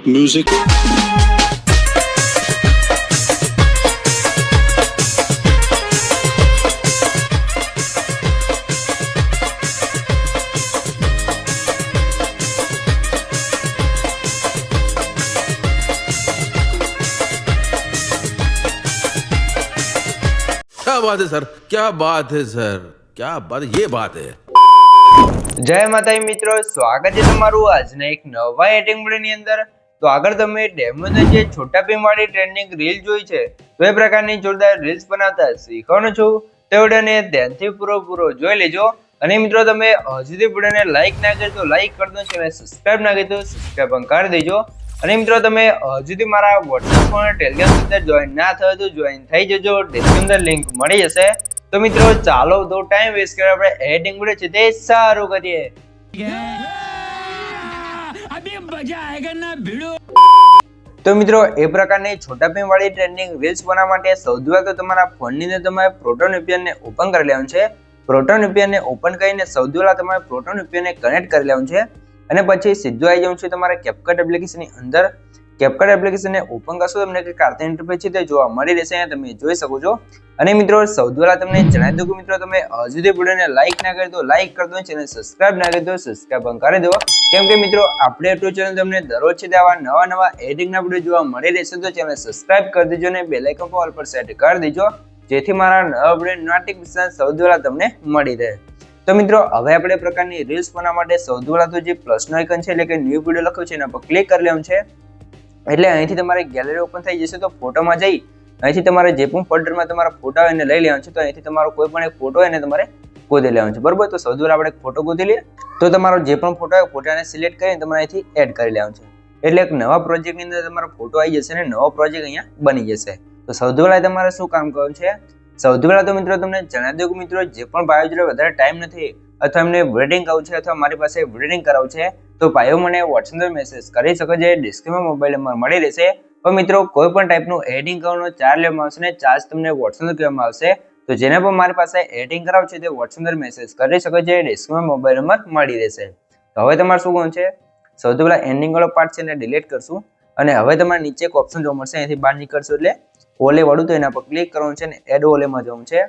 Music. क्या बात है सर, क्या बात है सर, क्या बात है, ये बात है। જય માતાજી મિત્રો, સ્વાગત છે તમારું આજના એક નવા એડિટિંગ વિડિયોની અંદર। તો આગળ તમે ડેમોની જે છોટા ભીમ વાળી ટ્રેન્ડિંગ રીલ જોઈ છે, તો એ પ્રકારની જોરદાર રીલ્સ બનાવતા શીખવાનો છું। તો વિડિયોને ધ્યાનથી પૂરો જોઈ લેજો। અને મિત્રો તમે હજુ સુધી વિડિયોને લાઈક ના કરી તો લાઈક કરી દો, ચેનલ સબસ્ક્રાઇબ ના કરી તો સબસ્ક્રાઇબ પણ કરી દેજો। અને મિત્રો તમે હજુ સુધી મારા WhatsApp અને Telegram અંદર જોઈન ના થયો તો જોઈન થઈ જજો, ડિસ્ક્રિપ્શન અંદર લિંક મળી જશે। તો મિત્રો ચાલો તો ટાઈમ વેસ્ટ કરે આપણે એડિટિંગ વિડિયો છે તે સારું કરીએ। તો મિત્રો એ પ્રકારની છોટા ભીમ વાળી ટ્રેન્ડિંગ રીલ્સ બનાવવા માટે સૌથી પહેલા તો તમારા ફોનની અંદર તમારે પ્રોટોન VPN ને ઓપન કરી લેવાનું છે। પ્રોટોન VPN ને ઓપન કરીને સૌથી પહેલા તમારે પ્રોટોન VPN ને કનેક્ટ કરી લેવાનું છે। અને પછી સીધું આવી જવું છે તમારે CapCut એપ્લિકેશનની અંદર। CapCut એપ્લિકેશનને ઓપન કરશો તમને કે કાર્ટન ઇન્ટરફેસ છે તે જોવા મળી રહેશે, અહીંયા તમે જોઈ શકો છો। અને મિત્રો સૌથી પહેલા તમને જણાવી દઉં કે મિત્રો તમે હજુ સુધી વિડિયોને લાઈક ના કરી તો લાઈક કરી દો, ચેનલ સબસ્ક્રાઇબ ના કરી તો સબસ્ક્રાઇબ પણ કરી દો, કેમ કે મિત્રો આપણે YouTube ચેનલ તમને દરરોજ છે આવા નવા એડિટિંગના વિડિયો જોવા મળી રહેશે। તો ચેનલ સબસ્ક્રાઇબ કરી દેજો અને બેલ આઇકન પર ઓલ પર સેટ કરી દેજો, જેથી મારા નવા વિડિયો નોટિફિકેશન સૌથી પહેલા તમને મળી રહે। તો મિત્રો હવે આપણે પ્રકારની રીલ્સ બનાવવા માટે સૌથી પહેલા તો જે પ્લસનો આઇકન છે એટલે કે ન્યૂ વિડિયો લખ્યું છે એના પર ક્લિક કરી લેવાનું છે। એટલે અહીંથી તમારી ગેલેરી ઓપન થઈ જશે। તો ફોટોમાં જઈ અહીંથી તમારે જે પણ ફોલ્ડરમાં તમારા ફોટા હોય એને લઈ લેવાનું છે। તો અહીંથી તમારો કોઈ પણ એક ફોટો હોય એને તમારે ગોતી લેવાનો છે, બરોબર। તો સૌથી પહેલા આપણે એક ફોટો ગોતી લઈએ। તો તમારો જે પણ ફોટો હોય ફોટાને સિલેક્ટ કરીને તમારે અહીંથી એડ કરી લેવાનો છે, એટલે એક નવા પ્રોજેક્ટની અંદર તમારો ફોટો આવી જશે અને નવો પ્રોજેક્ટ અહીંયા બની જશે। તો સૌથી પહેલા તમારે શું કામ કરવાનું છે, સૌથી પહેલા તો મિત્રો તમને જણાવી દઉં કે મિત્રો જે પણ ભાઈઓ જોડે વધારે ટાઈમ નથી અથવા એમને વેડિંગ કરવું છે અથવા મારી પાસે વેડિંગ કરાવવું છે તો ભાઈઓ મને WhatsApp પર મેસેજ કરી શકો છો, ડિસ્ક્રિપ્શનમાં મોબાઈલ નંબર મળી રહેશે। તો મિત્રો કોઈ પણ ટાઈપનું એડિટિંગ કરવાનો ચાર્જ લેવામાં આવશે ને ચાર્જ તમને WhatsApp પર કહેવામાં આવશે। તો જેને પણ મારી પાસે એડિટિંગ કરાવવું છે તે WhatsApp પર મેસેજ કરી શકો છો, ડિસ્ક્રિપ્શનમાં મોબાઈલ નંબર મળી રહેશે। તો હવે તમારે શું કરવાનું છે, સૌથી પહેલા એન્ડિંગ વાળો પાર્ટ છે એને ડિલીટ કરશું અને હવે તમારે નીચે એક ઓપ્શન જોવા મળશે, અહીંથી બહાર નીકળશો એટલે ઓલે વાળું તો એના પર ક્લિક કરવાનું છે અને એડ ઓલેમાં જવાનું છે।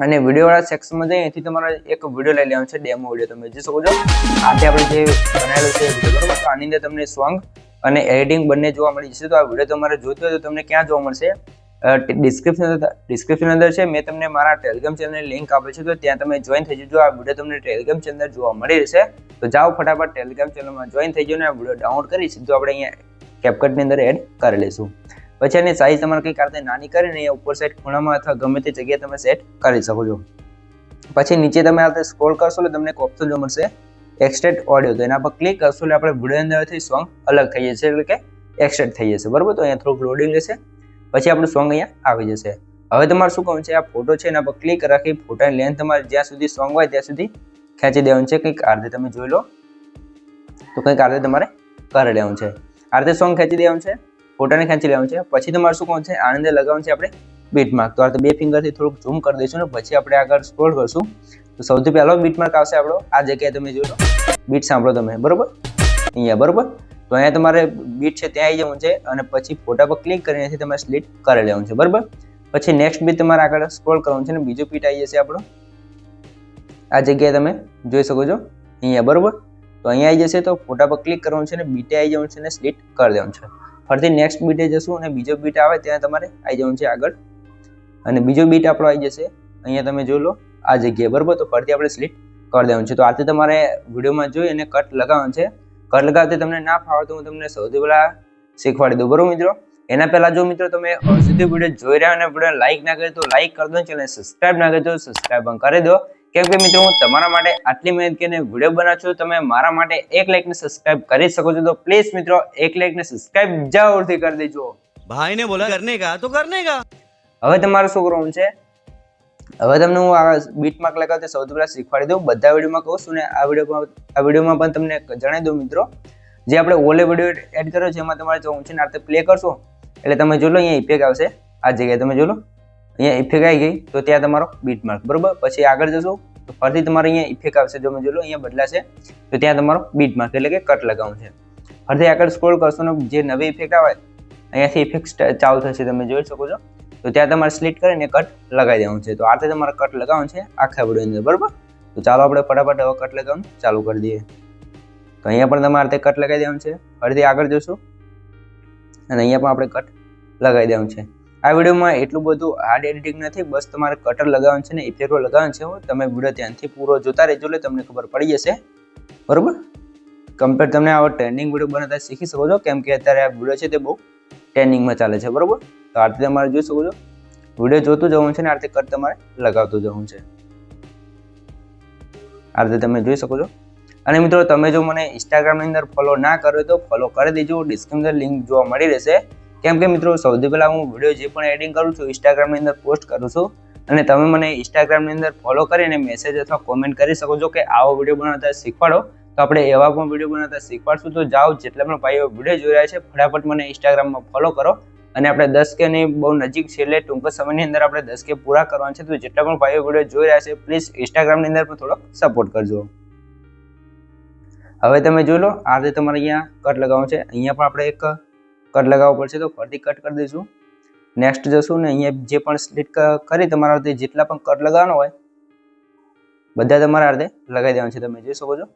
અને વિડીયો વાળા સેક્શનમાં જઈ અહીંથી તમારે એક વિડીયો લઈ લેવાનો છે, ડેમો વિડીયો તમે જોઈ શકો છો। આજે આપણે જે બનાવેલો છે વિડીયો, બરોબર। તો આની અંદર તમને સોંગ અને એડિટિંગ બંને જોવા મળી જશે। તો આ વિડીયો તમારે જોઈતો હોય તો તમને ક્યાં જોવા મળશે, ડિસ્ક્રિપ્શન અંદર છે। મેં તમને મારા ટેલિગ્રામ ચેનલની લિંક આપી છે, તો ત્યાં તમે જોઈન થઈ જજો। આ વિડીયો તમને ટેલિગ્રામ ચેનલ જોવા મળી રહેશે। તો જાઓ ફટાફટ ટેલિગ્રામ ચેનલમાં જોઈન થઈ જાઓ અને આ વિડીયો ડાઉનલોડ કરી સીધું આપણે અહીંયા CapCut ની અંદર એડ કરી લઈશું। પછી એની સાઈઝ તમારે કઈ રીતે નાની કરીને અહીંયા ઉપર સાઈડ ખૂણામાં અથવા ગમે તે જગ્યાએ તમે સેટ કરી શકો છો। પછી નીચે તમે આ રીતે સ્ક્રોલ કરશો એટલે તમને એક ઓપ્શન જોવા મળશે એક્સટ્રેક્ટ ઓડિયો, તો એના પર ક્લિક કરશો એટલે આપણે વિડીયો અંદરથી સોંગ અલગ થઈ જશે, એટલે કે એક્સટ્રેક્ટ થઈ જશે, બરોબર। તો અહીંયા થોડુંક લોડિંગ લેશે, પછી આપણું સોંગ અહીંયા આવી જશે। હવે તમારે શું કરવાનું છે, આ ફોટો છે એના પર ક્લિક રાખી ફોટાની લેન્થ તમારે જ્યાં સુધી સોંગ હોય ત્યાં સુધી ખેંચી દેવાનું છે। કંઈક આ રીતે તમે જોઈ લો, તો કંઈક આ રીતે તમારે કરી લેવાનું છે, આ રીતે સોંગ ખેંચી દેવાનું છે, ફોટાને ખેંચી લેવાનું છે। પછી તમારે શું કરવાનું છે, આની અંદર લગાવવાનું છે આપણે બીટમાર્ક। તો આ રીતે બે ફિંગરથી થોડુંક ઝૂમ કરી દઈશું ને પછી આપણે આગળ સ્ક્રોલ કરશું તો સૌથી પહેલો બીટમાર્ક આવશે આપણો આ જગ્યાએ, તમે જોઈ લો, બીટ સાંભળો તમે, બરોબર, અહીંયા, બરોબર। તો અહીંયા તમારે બીટ છે ત્યાં આવી જવાનું છે અને પછી ફોટા પર ક્લિક કરીને તમારે સ્પ્લિટ કરી લેવાનું છે, બરોબર। પછી નેક્સ્ટ બીટ તમારે આગળ સ્ક્રોલ કરવાનું છે ને બીજો બીટ આવી જશે આપણો આ જગ્યાએ, તમે જોઈ શકો છો અહીંયા, બરોબર। તો અહીંયા આવી જશે તો ફોટા પર ક્લિક કરવાનું છે ને બીટે આવી જવાનું છે અને સ્પ્લિટ કરી દેવાનું છે। ફરીથી નેક્સ્ટ બીટે જશું અને બીજો બીટ આવે ત્યાં તમારે આવી જવાનું છે આગળ અને બીજો બીટ આપણો આવી જશે અહીંયા, તમે જોઈ લો આ જગ્યાએ, બરોબર। તો ફરીથી આપણે સ્પ્લિટ કરી દેવાનું છે। તો આથી તમારે વિડીયોમાં જોઈ અને કટ લગાવવાનું છે। કટ લગાવતી તમને ના ફાવે તો હું તમને સૌથી પહેલા શીખવાડી દઉં, બરોબર મિત્રો। એના પહેલા જો મિત્રો તમે સુધી વિડીયો જોઈ રહ્યા અને વિડીયો લાઈક ના કરી તો લાઈક કરી દો, ચેનલ સબસ્ક્રાઇબ ના કરી તો સબસ્ક્રાઇબ પણ કરી દો, કેમ કે મિત્રો હું તમારા માટે આટલી મહેનત કરીને વિડીયો બનાવું છું, તમે મારા માટે એક લાઈક ને સબસ્ક્રાઇબ કરી શકો છો। તો પ્લીઝ મિત્રો એક લાઈક ને સબસ્ક્રાઇબ જરૂરથી કરી દેજો। ભાઈ ને બોલા કરને કા તો કરને કા। હવે તમારે શું કરવાનું છે, હવે તમને હું આ બીટમાર્ક લગાવતા સૌથી પહેલા શીખવાડી દઉં, બધા વિડીયોમાં કહું છું ને આ વિડીયોમાં પણ તમને જણાવી દઉં મિત્રો, જે આપણે ઓલે વિડીયો એડ કર્યો છે એમાં તમારે જવું છે ને આ રીતે પ્લે કરશો એટલે તમે જોઈ લો અહીંયા ઇફેક્ટ આવશે આ જગ્યાએ, તમે જોઈ લો અહીંયા ઇફેક્ટ આવી ગઈ તો ત્યાં તમારો બીટમાર્ક, બરોબર। પછી આગળ જશો તો ફરીથી તમારે અહીંયા ઇફેક્ટ આવશે, જો મેં જોઈ લો અહીંયા બદલાશે તો ત્યાં તમારો બીટમાર્ક એટલે કે કટ લગાવવાનું છે। ફરીથી આગળ સ્ક્રોલ કરશો ને જે નવી ઇફેક્ટ આવે અહીંયાથી ઇફેક્ટ ચાલુ થશે, તમે જોઈ શકો છો. તો ત્યાં તમારે સ્લિટ કરીને કટ લગાવી દેવાનું છે. તો આ રીતે તમારે કટ લગાવવાનું છે આખા વિડીયોની અંદર, બરાબર. તો ચાલો આપણે ફટાફટ હવે કટ લગાવવાનું ચાલુ કરી દઈએ. તો અહીંયા પણ તમારે તે કટ લગાવી દેવાનું છે. ફરીથી આગળ જોશું અને અહીંયા પણ આપણે કટ લગાવી દેવાનું છે. આ વિડીયોમાં એટલું બધું હાર્ડ એડિટિંગ નથી, બસ તમારે કટર લગાવવાનું છે ને ઇફેક્ટો લગાવવાનું છે. તમે વિડીયો ધ્યાનથી પૂરો જોતા રહેજો એટલે તમને ખબર પડી જશે, બરાબર. કમ્પ્લીટ તમને આવો ટ્રેન્ડિંગ વિડીયો બનાવતા શીખી શકો છો, કેમ કે અત્યારે આ વિડીયો છે તે બહુ ટ્રેન્ડિંગમાં ચાલે છે, બરાબર. તો આ રીતે તમારે જોઈ શકો છો, વિડીયો જોતું જવાનું છે ને આ રીતે કટ તમારે લગાવતું જવાનું છે. આ રીતે તમે જોઈ શકો છો. અને મિત્રો તમે જો મને ઇન્સ્ટાગ્રામની અંદર ફોલો ના કરો તો ફોલો કરી દેજો, ડિસ્ક્રિપ્શન લિંક જોવા મળી રહેશે. કેમ કે મિત્રો સૌથી પહેલાં હું વિડીયો જે પણ એડિટિંગ કરું છું ઇન્સ્ટાગ્રામની અંદર પોસ્ટ કરું છું, અને તમે મને ઇન્સ્ટાગ્રામની અંદર ફોલો કરીને મેસેજ અથવા કોમેન્ટ કરી શકો છો કે આવો વિડીયો બનાવતા શીખવાડો. તો આપણે એવા પણ વિડીયો બનાવતા શીખવાડશું. તો જાઓ, જેટલા પણ ભાઈઓ વિડીયો જોઈ રહ્યા છે ફટાફટ મને ઇન્સ્ટાગ્રામમાં ફોલો કરો. અને આપણે 10K ની બહુ નજીક છે, એટલે ટૂંક સમયની અંદર આપણે 10K પૂરા કરવાના છે. તો જેટલા પણ ભાઈઓ વિડીયો જોઈ રહ્યા છે પ્લીઝ ઇન્સ્ટાગ્રામની અંદર પણ થોડો સપોર્ટ કરજો. હવે તમે જોઈ લો, આ રીતે તમારે અહીંયા કટ લગાવવાનું છે. અહીંયા પણ આપણે એક કટ લગાવવો પડશે, તો ફરીથી કટ કરી દઈશું. નેક્સ્ટ જશું ને અહીંયા જે પણ સ્લિટ કરી તમારા રીતે જેટલા પણ કટ લગાવવાનો હોય બધા તમારા રીતે લગાવી દેવાનું છે. તમે જોઈ શકો છો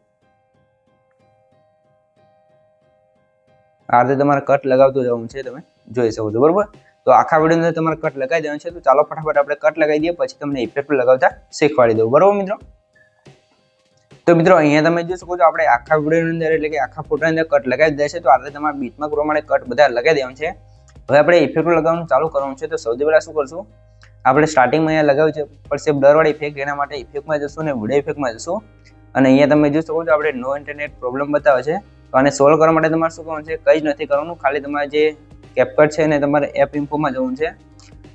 આ રીતે તમારે કટ લગાવતું જવાનું છે, તમે જોઈ શકો છો, બરોબર. તો આખા વિડીયો અંદર તમારે કટ લગાવી દેવાનું છે. તો ચાલો ફટાફટ આપણે કટ લગાવી દઈએ, પછી તમને ઇફેક્ટ લગાવતા શીખવાડી દઉં, બરોબર મિત્રો. તો મિત્રો અહીંયા તમે જોઈ શકો છો આપણે આખા વિડીયોની અંદર એટલે કે આખા ફોટાની અંદર કટ લગાવી દે છે. તો આ રીતે તમારે બીટમાં પ્રમાણે કટ બધા લગાવી દેવાનું છે. હવે આપણે ઇફેક્ટ લગાવવાનું ચાલુ કરવાનું છે. તો સૌથી પહેલા શું કરશું, આપણે સ્ટાર્ટિંગમાં અહીંયા લગાવ્યું છે પડશે બ્લરવાળી ઇફેક્ટ, એના માટે ઇફેક્ટમાં જશું ને વિડીયો ઇફેક્ટમાં જશું. અને અહીંયા તમે જોઈ શકો છો આપણે નો ઇન્ટરનેટ પ્રોબ્લેમ બતાવે છે. તો આને સોલ્વ કરવા માટે તમારે શું કરવાનું છે, કંઈ જ નથી કરવાનું, ખાલી તમારે જે કેપકટ છે ને તમારે એપ ઇન્ફોમાં જવું છે.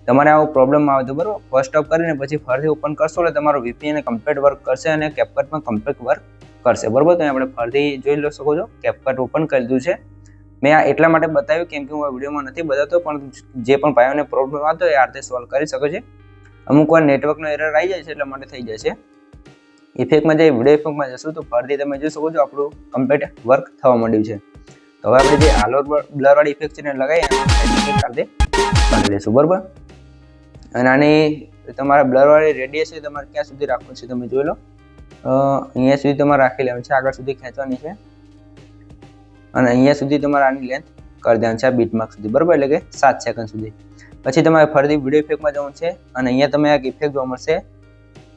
તમારે આવો પ્રોબ્લેમ આવે તો બરાબર ફર્સ્ટ ઓફ કરીને પછી ફરીથી ઓપન કરશો એટલે તમારો VPN કમ્પ્લીટ વર્ક કરશે અને કેપકટ પણ કમ્પ્લીટ વર્ક કરશે, બરાબર. તો આપણે ફરીથી જોઈ શકો છો કેપકટ ઓપન કરી દીધું છે. મેં આ એટલા માટે બતાવ્યું કેમ કે હું આ વિડીયોમાં નથી બતાવતો, પણ જે પણ ભાઈઓને પ્રોબ્લેમ આવતો હોય આ રીતે સોલ્વ કરી શકે છે. અમુક વાર નેટવર્કનો એરર આવી જાય છે એટલા માટે થઈ જાય છે. ઇફેક્ટમાં જઈ વિડીયો ઇફેક્ટમાં જશું તો ફરીથી તમે જોઈ શકો છો આપણું કમ્પ્લીટ વર્ક થવા માંડ્યું છે. તો હવે આપણે જે હાલો બ્લરવાળી ઇફેક્ટ છે ને લગાવી કરી લઈશું, બરાબર. અને આની તમારા બ્લરવાળી રેડિયસ છે તમારે ક્યાં સુધી રાખવું છે તમે જોઈ લો. અહીંયા સુધી તમારે રાખી લેવાનું છે, આગળ સુધી ખેંચવાની છે અને અહીંયા સુધી તમારે આની લેન્થ કરી દેવાની છે આ બીટમાર્ક સુધી, બરાબર. એટલે કે 7 સેકન્ડ સુધી. પછી તમારે ફરીથી વિડીયો ઇફેક્ટમાં જવાનું છે અને અહીંયા તમે એક ઇફેક્ટ જોવા મળશે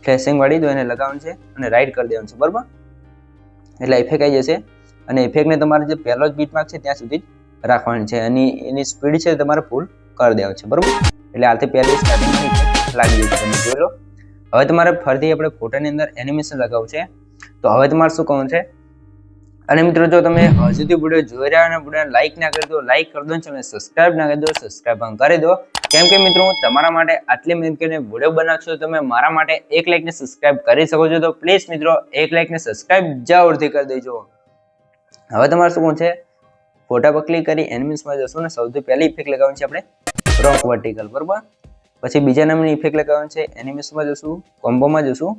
ફ્લેશિંગ વાળી, તો એને લગાવવાનું છે અને રાઈટ કરી દેવાનું છે, બરાબર. એટલે ઇફેક્ટ આવી જશે અને ઇફેક્ટને તમારે જે પહેલો જ બીટમાર્ક છે ત્યાં સુધી જ રાખવાની છે અને એની સ્પીડ છે તમારે ફૂલ કરી દેવાની છે, બરાબર. એટલે આથી પહેલી સ્ટાર્ટિંગમાં ઇફેક્ટ લાગી જશે, તમે જોઈ લો. હવે તમારે ફરીથી આપણે ફોટાની અંદર એનિમેશન લગાવવું છે. તો હવે તમારે શું કરવાનું છે, અને મિત્રો જો તમે હજુથી વિડીયો જોઈ રહ્યા અને વિડીયોને લાઈક ના કરી દો લાઈક કરી દો, ચેનલ સબસ્ક્રાઇબ ના કરી દો સબસ્ક્રાઇબ પણ કરી દો. કેમ કે મિત્રો હું તમારા માટે આટલી મહેનત કરીને વિડીયો બનાવશો, તમે મારા માટે 1 લાઈક ને સબસ્ક્રાઇબ કરી શકો છો. તો પ્લીઝ મિત્રો 1 લાઈક ને સબસ્ક્રાઇબ જરૂરથી કરી દેજો. હવે તમારે શું કરવું છે, ફોટા પર ક્લિક કરી એનિમેશનમાં જશું ને સૌથી પહેલી ઇફેક્ટ લગાવવાની છે આપણે રોક વર્ટિકલ, બરાબર. પછી બીજા નામની ઇફેક્ટ લગાવવાની છે એનિમેશનમાં જશું, કોમ્બોમાં જશું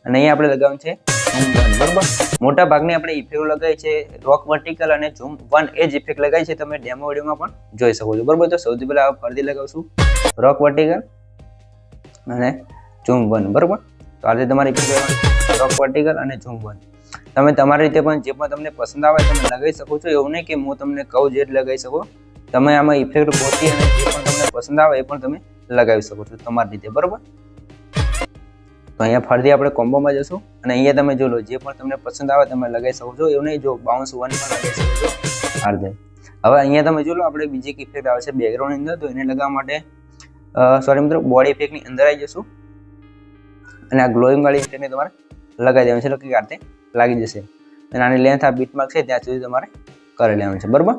અને અહીંયા આપણે લગાવવાનું છે ઝૂમ 1, બરાબર. મોટા ભાગની આપણે ઇફેક્ટ લગાવી છે રોક વર્ટિકલ અને ઝૂમ 1 એ જ ઇફેક્ટ લગાવી છે, તમે ડેમો વિડીયોમાં પણ જોઈ શકો છો, બરાબર. તો સૌથી પહેલા ફરીથી લગાવશું રોક વર્ટિકલ અને ઝૂમ 1, બરાબર. તો આ રીતે તમારી ઇફેક્ટ રોક વર્ટિકલ અને ઝૂમ 1 તમે તમારી રીતે પણ જે પણ તમને પસંદ આવે તમે લગાવી શકો છો. એવું નહીં કે હું તમને કહું જે લગાવી શકો, તમે આમાં ઇફેક્ટ ગોતી અને જે પણ તમને પસંદ આવે એ પણ તમે લગાવી શકો છો તમારી રીતે, બરાબર. તો અહીંયા ફરીથી આપણે કોમ્બોમાં જશું અને અહીંયા તમે જો લો જે પણ તમને પસંદ આવે તમે લગાવી શકો છો. એવું નહીં જો બાઉન્સ 1 પણ લગાવી શકો છો આ રીતે. હવે અહીંયા તમે જો લો આપણે બીજી એક ઇફેક્ટ આવે છે બેકગ્રાઉન્ડની અંદર, તો એને લગાવવા માટે સોરી મિત્રો બોડી ઇફેક્ટની અંદર આવી જશું અને આ ગ્લોઈંગ વાળી ઇફેક્ટને તમારે લગાવી દેવાની છે, એટલે કે આ રીતે લાગી જશે અને આની લેન્થ આ બીટમાર્ક છે ત્યાં સુધી તમારે કરી લેવાનું છે, બરાબર.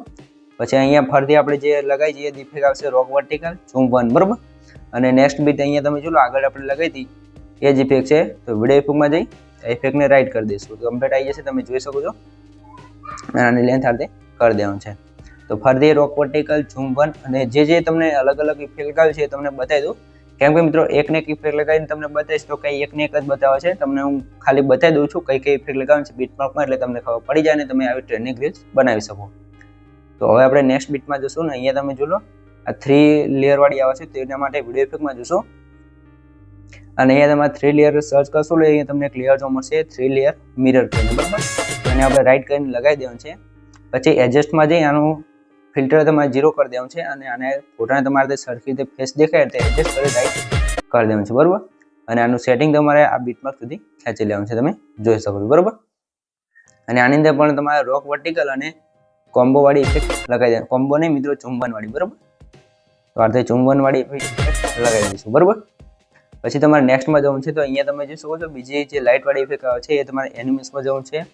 પછી અહીંયા ફરીથી આપણે જે લગાવી છે એ ઇફેક્ટ આવશે રોક વર્ટિકલ ઝૂમ 1, બરાબર. અને નેક્સ્ટ બીટ અહીંયા તમે જો લો આગળ આપણે લગાવી હતી એ જ ઇફેક્ટ છે, તો વિડીયો ઇફેક્ટમાં જઈ ઇફેક્ટને રાઈટ કરી દઈશું તો કમ્પ્લીટ આવી જશે, તમે જોઈ શકો છો. અને આની લેન્થ આ રીતે કરી દેવાનું છે. તો ફરીથી રોક વર્ટિકલ ઝૂમ 1 અને જે તમને અલગ અલગ ઇફેક્ટ લગાવી છે એ તમને બતાવી દઉં, કેમ કે મિત્રો એકને એક ઇફેક્ટ લગાવીને તમને બતાવીશ તો કઈ એકને એક જ બતાવે છે, તમને હું ખાલી બતાવી દઉં છું કઈ કઈ ઇફેક્ટ લગાવવાની છે બીટમાર્કમાં, એટલે તમને ખબર પડી જાય ને તમે આવી ટ્રેન્ડિંગ રીલ્સ બનાવી શકો. તો હવે આપણે નેક્સ્ટ બીટમાં જશું ને અહીંયા તમે જોઈ લો આ 3 લેયર વાળી આવે છે તો એના માટે વિડીયો ઇફેક્ટમાં જશું અને અહીંયા તમારે 3 લેયર સર્ચ કરશો એટલે અહીંયા તમને ક્લિયર જોવા મળશે 3 લેયર મિરર કરીને બરાબર. એને આપણે રાઈટ કરીને લગાવી દેવાનું છે. પછી એડજસ્ટમાં જઈ આનું ફિલ્ટર તમારે 0 કરી દેવાનું છે અને આને ફોટાને તમારે સરખી રીતે ફેસ દેખાય એટલે એડજસ્ટ કરી રાઈટ કરી દેવાનું છે બરાબર. અને આનું સેટિંગ તમારે આ બીટમાર્ક સુધી ખેંચી લેવાનું છે, તમે જોઈ શકો છો બરાબર. અને આની અંદર પણ તમારે રોક વર્ટિકલ અને કોમ્બો વાળી ઇફેક્ટ લગાવી દે. કોમ્બો નહીં મિત્રો, ચુંબન વાળી બરાબર. તો આ ચુંબન વાળી ઇફેક્ટ લગાવી દઈશું બરાબર. પછી તમારે નેક્સ્ટમાં જવું છે તો અહીંયા તમે જોઈ શકો છો બીજી જે લાઇટ વાળી ઇફેક્ટ આવે છે એ તમારે એનિમેશનમાં જવું છે.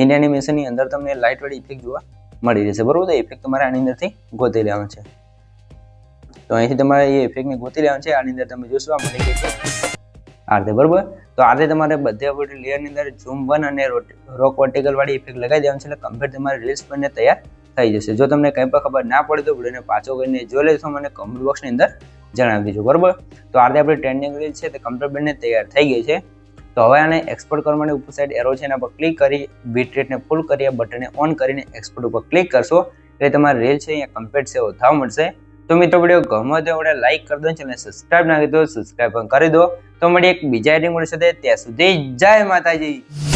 ઇન એનિમેશનની અંદર તમને લાઇટ વાળી ઇફેક્ટ જોવા મળી રહેશે બરાબર. તો ઇફેક્ટ તમારે આની અંદરથી ગોતી લેવાનું છે. તો અહીંથી તમારે એ ઇફેક્ટને ગોતી લેવાનું છે. આની અંદર તમે જોશો આ મળી ગઈ છે આ રીતે બરાબર. તો આ રીતે તમારે બધે લેયરની અંદર ઝૂમ 1 અને રોક વર્ટિકલ વાળી ઇફેક્ટ લગાવી દેવાનું છે એટલે કમ્પ્લીટ તમારે રીલ્સ બનીને તૈયાર થઈ જશે. જો તમને કંઈ પણ ખબર ના પડે તો વિડીયોને પાછો કરીને જોઈ લેશો, મને કમેન્ટ બોક્સની અંદર જણાવી દેજો બરાબર. તો આ રીતે આપણી ટ્રેન્ડિંગ રીલ છે તે કમ્પ્લીટ બનીને તૈયાર થઈ ગઈ છે. તો હવે આને એક્સપોર્ટ કરવા માટે ઉપર સાઈડ એરો છે એના પર ક્લિક કરી બીટ રેટને ફૂલ કરી આ બટનને ઓન કરીને એક્સપોર્ટ ઉપર ક્લિક કરશો એટલે તમારી રીલ છે અહીંયા કમ્પ્લીટ છે થવા મળશે. તો મિત્રો વિડીયો ગમે તો આપણે લાઈક કરી દો, ચેનલ સબસ્ક્રાઇબ ના કરી દો સબસ્ક્રાઇબ પણ કરી દો. તો મળીએ એક બીજા એડિંગ સાથે, ત્યાં સુધી જય માતાજી.